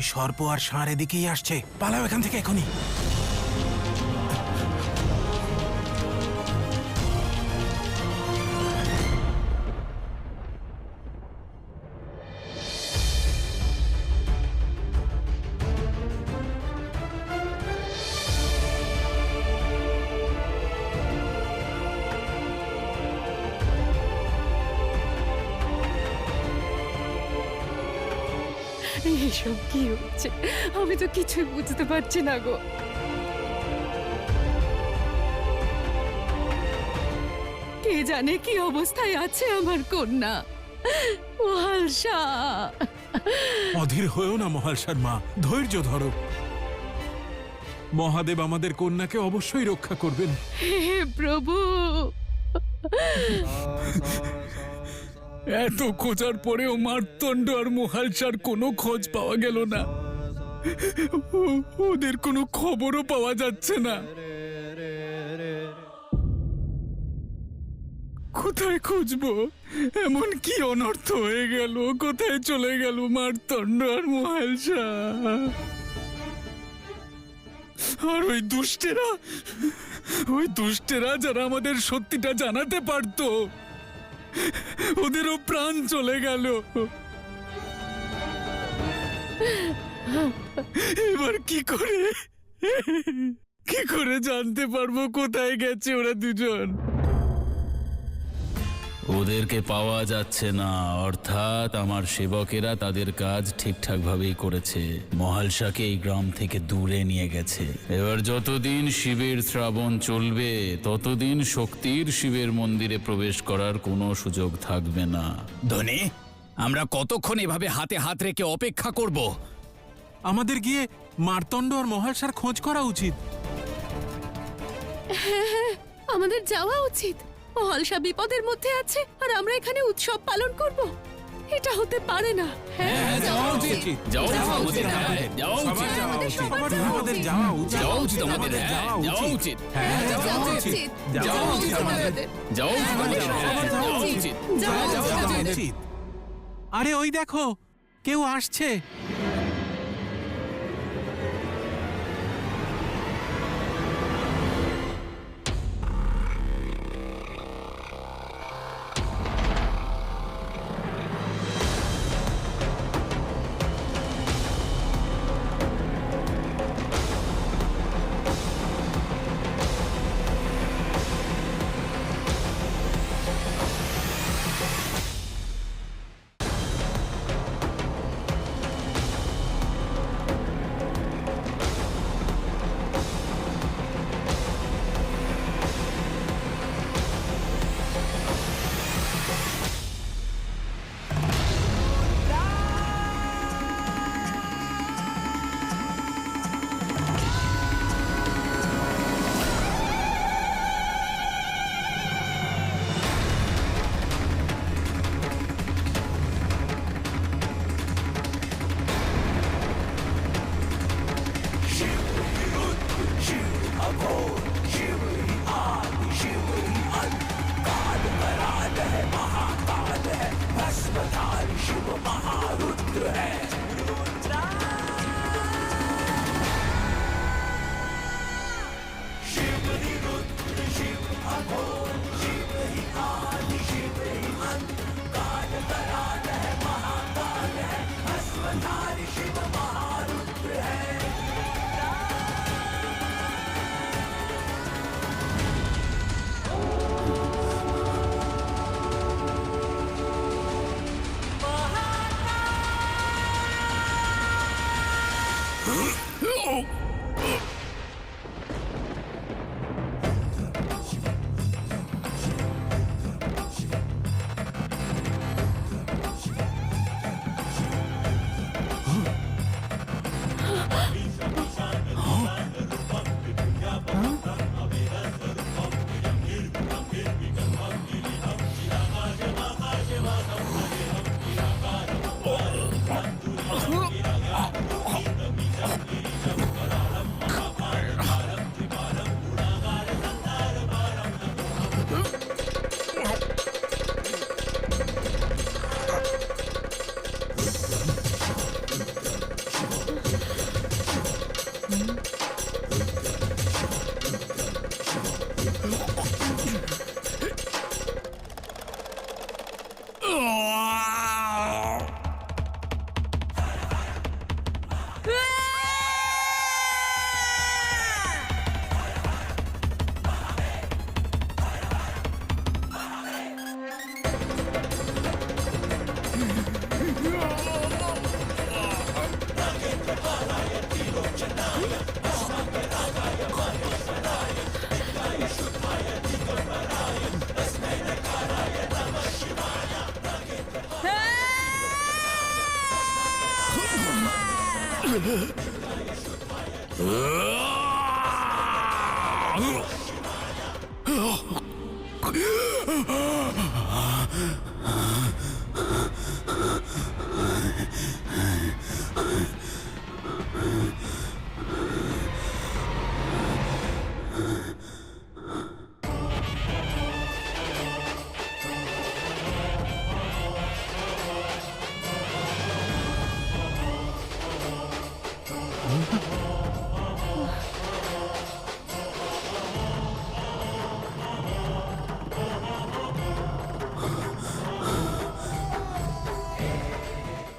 ওই সর্প আর ষাঁড় এদিকেই আসছে, পালাও এখান থেকে এখনই। এসব কি হচ্ছে? আমি তো কিছুই বুঝতে পারছি না গো। কে জানে কি অবস্থায় আছে আমার কন্যা মহালসা। অধীর হয়েও না মহালসার মা, ধৈর্য ধরো। মহাদেব আমাদের কন্যাকে অবশ্যই রক্ষা করবেন। হে প্রভু, এত খোঁজার পরেও মার্তণ্ড আর মহালসার কোনো খোঁজ পাওয়া গেল না। ওদের কোনো খবরও পাওয়া যাচ্ছে না। কোথায় খুঁজবো? এমন কি অনর্থ হয়ে গেল? কোথায় চলে গেল মার্তণ্ড আর মহালসা? আর ওই দুষ্টেরা যারা আমাদের সত্যিটা জানাতে পারতো, ওদেরও প্রাণ চলে গেল। এবার কি করে জানতে পারবো কোথায় গেছে ওরা দুজন? ওদেরকে পাওয়া যাচ্ছে না, অর্থাৎ আমার সেবকেরা তাদের কাজ ঠিকঠাক ভাবেই করেছে, মহালসাকে এই গ্রাম থেকে দূরে নিয়ে গেছে। এবার যতদিন শিবের শ্রাবণ চলবে ততদিন শক্তির শিবের মন্দিরে প্রবেশ করার কোনো সুযোগ থাকবে না। ধনে, আমরা কতক্ষণ এভাবে হাতে হাত রেখে অপেক্ষা করব? আমাদের গিয়ে মার্তণ্ড আর মহালসার খোঁজ করা উচিত। আমাদের যাওয়া উচিত। মহালসা বিপদের মধ্যে আছে আর আমরা এখানে উৎসব পালন করব, এটা হতে পারে না। হ্যাঁ, যাওয়া উচিত। যাওয়া উচিত, হ্যাঁ, যাওয়া উচিত, আমাদের যাওয়া উচিত। যাওয়া উচিত আমাদের, হ্যাঁ, যাওয়া উচিত, হ্যাঁ, যাওয়া উচিত। যাওয়া উচিত আমাদের, যাওয়া উচিত আমাদের, হ্যাঁ, যাওয়া উচিত, যাওয়া উচিত। আরে ওই দেখো, কেউ আসছে।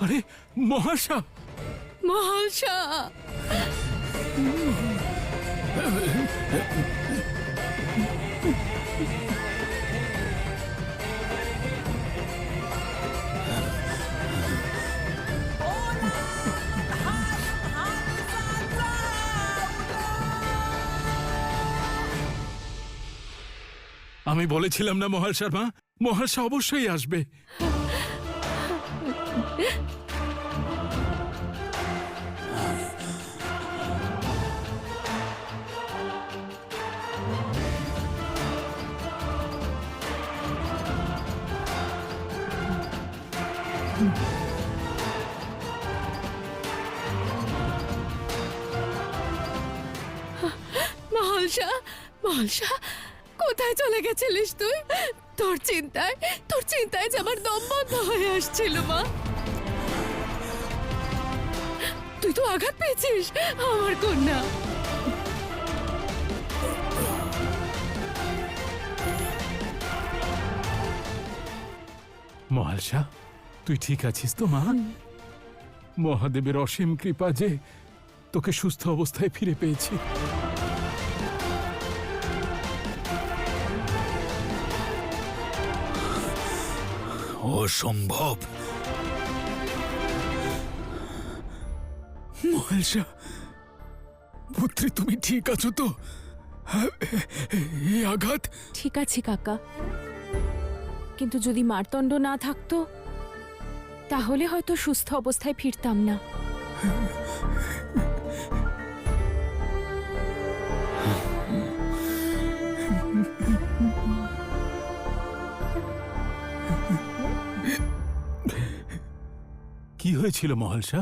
আরে মহাশা, মহাশা, আমি বলেছিলাম না মহাশার মা, মহাশা অবশ্যই আসবে। মহাশা, মহাশা, কোথায় চলে গেছিলিস তুই? তোর চিন্তায় যে আমার দম বন্ধ হয়ে আসছিল মা। তুই তো আঘাত পেয়েছিস আমার কন্যা। মহালসা, তুই ঠিক আছিস তো মা? মহাদেবের অসীম কৃপা যে তোকে সুস্থ অবস্থায় ফিরে পেয়েছি। অসম্ভব। মহালসা, পুত্রী তুমি ঠিক আছো তো? এই আঘাত? ঠিক আছে কাকা, কিন্তু যদি মারতণ্ড না থাকতো তাহলে হয়তো সুস্থ অবস্থায় ফিরতাম না। কি হয়েছিল মহালসা?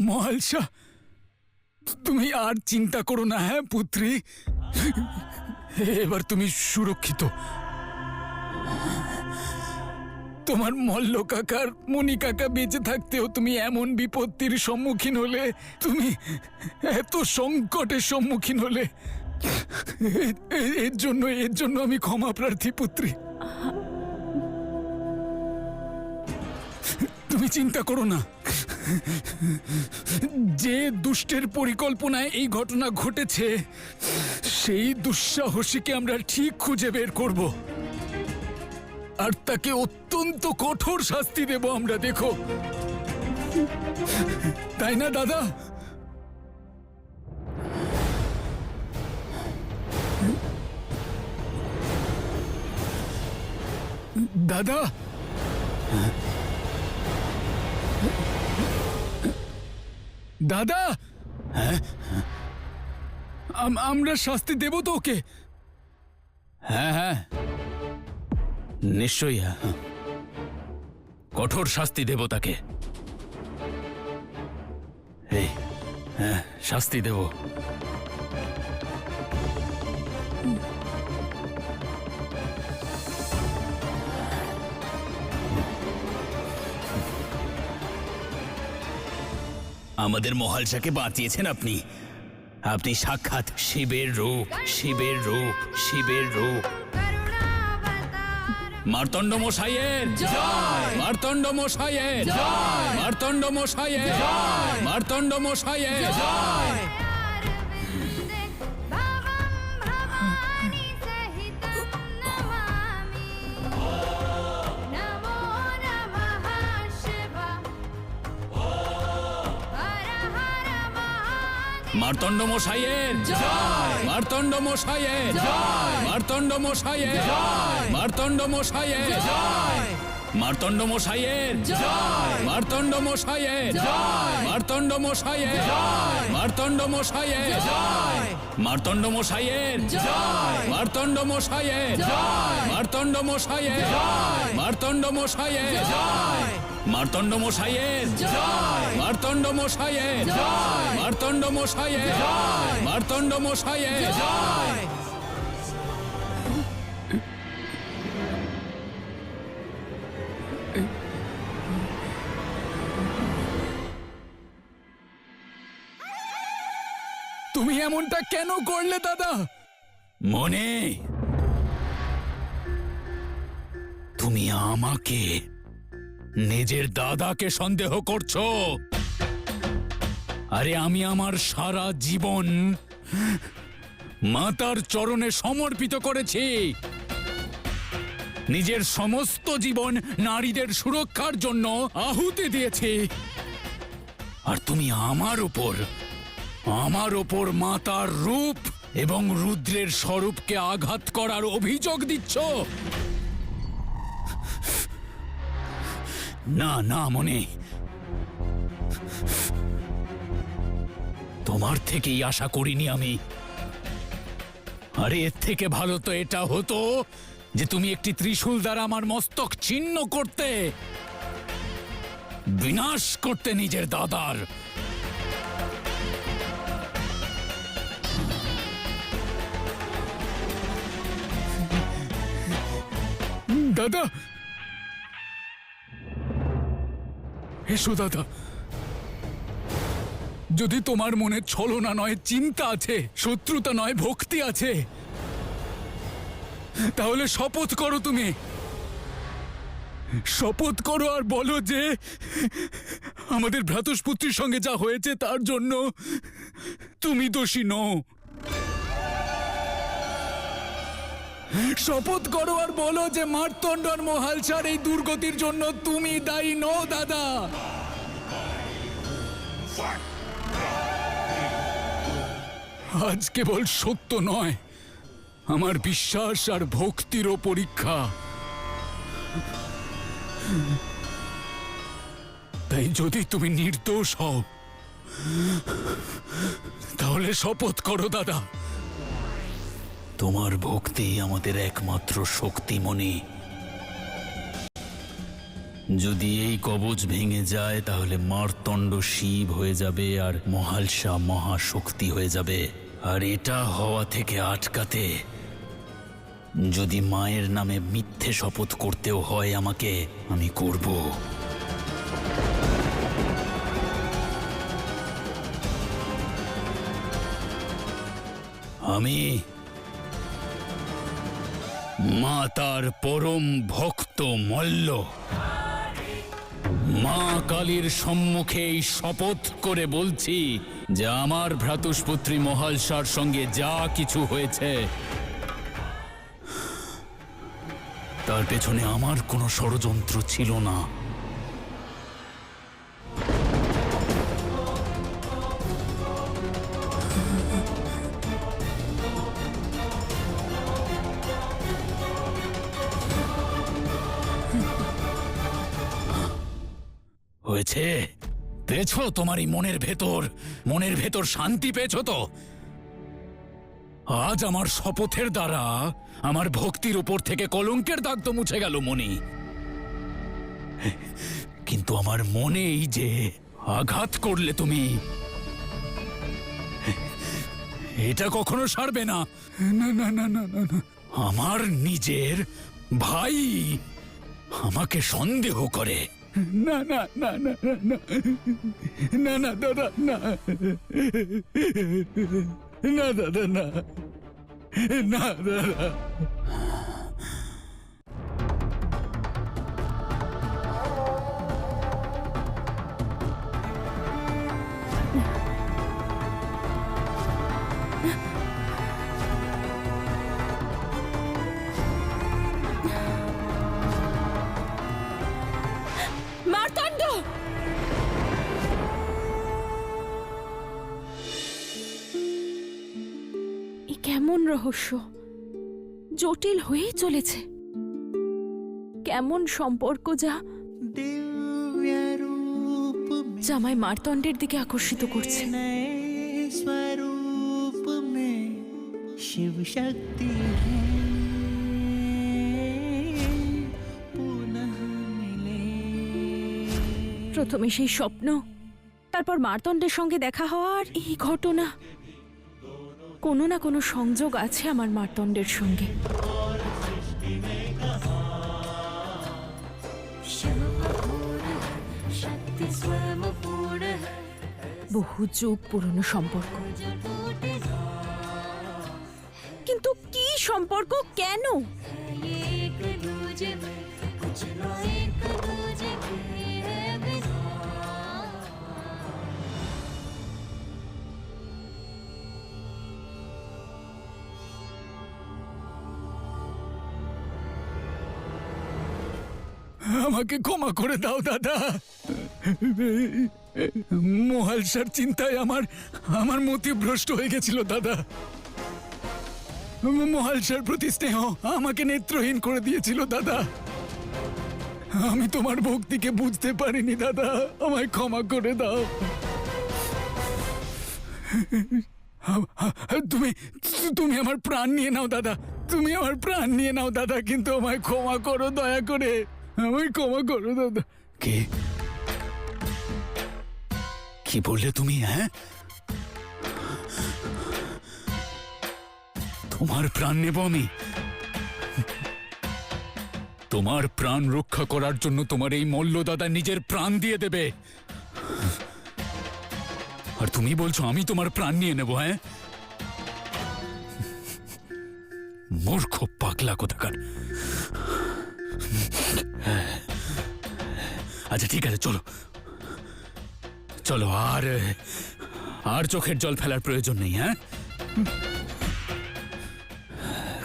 মহালসা, তুমি আর চিন্তা করো না। হ্যাঁ পুত্রী, এবার তুমি সুরক্ষিত। তোমার মল্ল কাকার মণি কাকা বেঁচে থাকতেও তুমি এমন বিপত্তির সম্মুখীন হলে, তুমি এত সংকটের সম্মুখীন হলে, এর জন্য আমি ক্ষমা প্রার্থী পুত্রী। তুমি চিন্তা করো না। যে দুষ্টের পরিকল্পনায় এই ঘটনা ঘটেছে সেই দুঃসাহসীকে আমরা ঠিক খুঁজে বের করব আর তাকে অত্যন্ত কঠোর শাস্তি দেব আমরা, দেখো। তাই না দাদা? দাদা, দাদা, আমরা শাস্তি দেব তো ওকে? হ্যাঁ হ্যাঁ, নিশ্চয়ই। হ্যাঁ, কঠোর শাস্তি দেব তাকে। এই, হ্যাঁ, শাস্তি দেব। আমাদের মহালসাকে বাঁচিয়েছেন আপনি। আপনি সাক্ষাৎ শিবের রূপ, শিবের রূপ, শিবের রূপ। মার্তণ্ড মশাইয়ের জয়, মার্তণ্ড মশাইয়ের জয়, মার্তণ্ড মশাইয়ের জয়, মার্তণ্ড মশাইয়ের জয়। মার্তণ্ড মশাইয়ের জয়, মার্তণ্ড মশাইয়ের জয়, মার্তণ্ড মশাইয়ের জয়, মার্তণ্ড মশাইয়ের জয়, মার্তণ্ড মশাইয়ের জয়, মার্তণ্ড মশাইয়ের জয়, মার্তণ্ড মশাইয়ের জয়, মার্তণ্ড মশাইয়ের জয়, মার্তণ্ড মশাইয়ের জয়, মার্তণ্ড মশাইয়ের জয়, মার্তণ্ড মশাইয়ের জয়, মার্তণ্ড মশাইয়ের জয়, মার্তণ্ড মশাইয়ের জয়, মার্তণ্ড মশাইয়ের জয়, মার্তণ্ড মশাইয়ের জয়, মার্তণ্ড মশাইয়ের জয়। তুমি এমনটা কেন করলে দাদা? মনে, তুমি আমাকে, নিজের দাদাকে সন্দেহ করছো? আরে আমি আমার সারা জীবন মাতার চরণে সমর্পিত করেছি। নিজের সমস্ত জীবন নারীদের সুরক্ষার জন্য আহুতি দিয়েছি। আর তুমি আমার ওপর মাতার রূপ এবং রুদ্রের স্বরূপকে আঘাত করার অভিযোগ দিচ্ছ? না না মনে, তোমার থেকেই আশা করিনি আমি। আরে এর থেকে ভালো তো এটা হতো যে তুমি একটি ত্রিশূল দ্বারা আমার মস্তক ছিন্ন করতে, বিনাশ করতে নিজের দাদার। দাদা, এসো দাদা। যদি তোমার মনে ছলনা নয় চিন্তা আছে, শত্রুতা নয় ভক্তি আছে, তাহলে শপথ করো। তুমি শপথ করো আর বলো যে আমাদের ভ্রাতুষ্পুত্রীর সঙ্গে যা হয়েছে তার জন্য তুমি দোষী নও। শপথ করো আর বলো যে মার্তণ্ড আর মহালসার এই দুর্গতির জন্য তুমি দায়ী নও দাদা। আজ কেবল সত্য নয়, আমার বিশ্বাস আর ভক্তিরও পরীক্ষা। তাই যদি তুমি নির্দোষ হও তাহলে শপথ করো দাদা। তোমার ভক্তি আমাদের একমাত্র শক্তি মনি। যদি এই কবচ ভেঙে যায় তাহলে মার্তণ্ড শিব হয়ে যাবে আর মহালসা মহাশক্তি হয়ে যাবে। আর এটা হওয়া থেকে আটকাতে যদি মায়ের নামে মিথ্যে শপথ করতেও হয় আমাকে, আমি করব। আমি মাতার পরম ভক্ত মল্ল মা কালীর সম্মুখে এই শপথ করে বলছি যে আমার ভ্রাতুষ্পুত্রী মহালসার সঙ্গে যা কিছু হয়েছে তার পেছনে আমার কোনো ষড়যন্ত্র ছিল না। হয়েছে? পেয়েছো তোমার এই মনের ভেতর শান্তি পেয়েছো তো? আজ আমার শপথের দ্বারা আমার ভক্তির উপর থেকে কলঙ্কের দাগ তো মুছে গেল মনি, কিন্তু আমার মনেই যে আঘাত করলে তুমি, এটা কখনো সারবে না। না না না না না না, আমার নিজের ভাই আমাকে সন্দেহ করে। না না না না না না না দাদা, না না দাদা, না না দাদা। মার্তণ্ড! এ কেমন রহস্য, জটিল হয়েই চলেছে। কেমন সম্পর্ক যা জামাই মার্তণ্ডের দিকে আকর্ষিত করছে। स्वरूप में शिव शक्ति है पुनः मिले। প্রথমে সেই স্বপ্ন, তারপর মার্তণ্ডের সঙ্গে দেখা হওয়া, আর এই ঘটনা। কোনো না কোনো সংযোগ আছে আমার মার্তণ্ডের সঙ্গে। বহু যুগ পুরনো সম্পর্ক, কিন্তু কি সম্পর্ক, কেন? আমাকে ক্ষমা করে দাও দাদা। মহালসার চিন্তায় আমার মতিভ্রষ্ট হয়ে গেছিল দাদা। মহালসার প্রতি স্নেহ আমাকে নেত্রহীন করে দিয়েছিল দাদা। আমি তোমার ভক্তিকে বুঝতে পারিনি দাদা, আমায় ক্ষমা করে দাও। তুমি তুমি আমার প্রাণ নিয়ে নাও দাদা, তুমি আমার প্রাণ নিয়ে নাও দাদা, কিন্তু আমায় ক্ষমা করো, দয়া করে আমায় ক্ষমা করো দাদা। কি বললে তুমি? হ্যাঁ, তোমার প্রাণ নেব আমি? তোমার প্রাণ রক্ষা করার জন্য তোমার এই মল্ল দাদা নিজের প্রাণ দিয়ে দেবে, আর তুমি বলছো আমি তোমার প্রাণ নিয়ে নেব? হ্যাঁ, মূর্খ পাগলা কোথাকার। আচ্ছা ঠিক আছে, চলো চলো, আর চোখের জল ফেলার প্রয়োজন নেই। হ্যাঁ,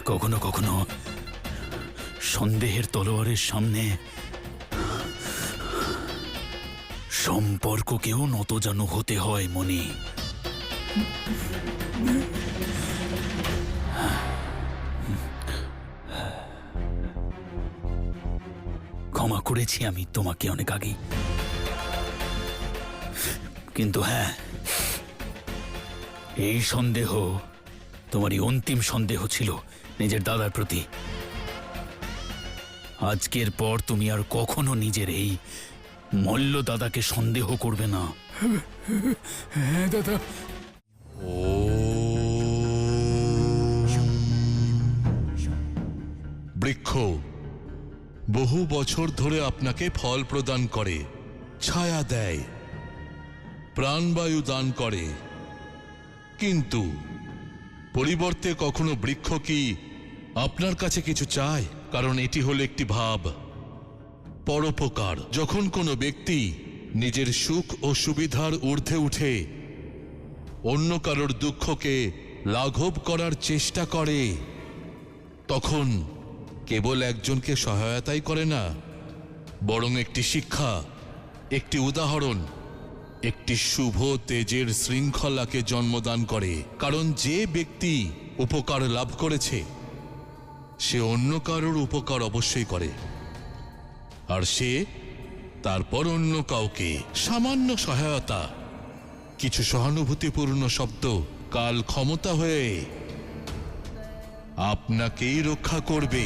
কখনো কখনো সন্দেহের তলোয়ারের সামনে সম্পর্ককেও নতজানু হতে হয় মনি। ক্ষমা করেছি আমি তোমাকে অনেক আগেই, কিন্তু হ্যাঁ, এই সন্দেহ তোমারই অন্তিম সন্দেহ ছিল নিজের দাদার প্রতি। আজকের পর তুমি আর কখনো নিজের এই মল্ল দাদাকে সন্দেহ করবে না। হ্যাঁ দাদা। বৃক্ষ বহু বছর ধরে আপনাকে ফল প্রদান করে, ছায়া দেয়, প্রাণবায়ু দান করে, কিন্তু পরিবর্তে কখনো বৃক্ষ কি আপনার কাছে কিছু চায়? কারণ এটি হলো একটি ভাব, পরোপকার। যখন কোনো ব্যক্তি নিজের সুখ ও সুবিধার ঊর্ধ্বে উঠে অন্য কারোর দুঃখকে লাঘব করার চেষ্টা করে, তখন কেবল একজনকে সহায়তাই করে না, বরং একটি শিক্ষা, একটি উদাহরণ, একটি শুভ তেজের শৃঙ্খলাকে জন্মদান করে। কারণ যে ব্যক্তি উপকার লাভ করেছে সে অন্য কারোর উপকার অবশ্যই করে, আর সে তারপর অন্য কাউকে সামান্য সহায়তা, কিছু সহানুভূতিপূর্ণ শব্দ কাল ক্ষমতা হয়ে আপনাকেই রক্ষা করবে।